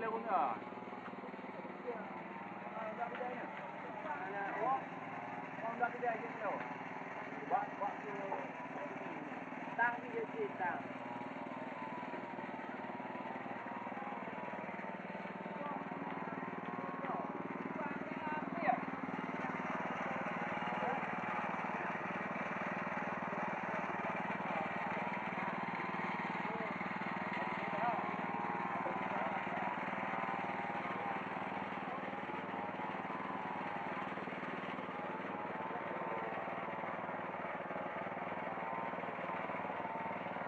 gila punya. Orang dah kedai je tu. Buat tu. Tang dia cerita.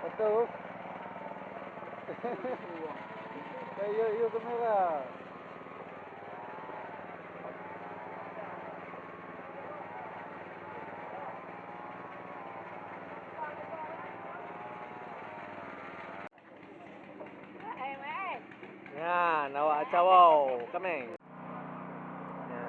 Betul. Yuk kamera. Ya, nawak cawau kami. Ya.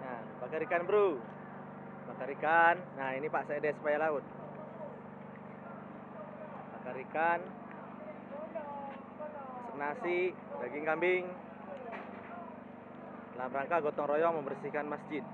Nah, bakar ikan bro. Bakar ikan. Nah ini Pak Sedes Supaya Laut. Bakar ikan. Masak nasi, daging kambing. Dalam rangka gotong royong membersihkan masjid.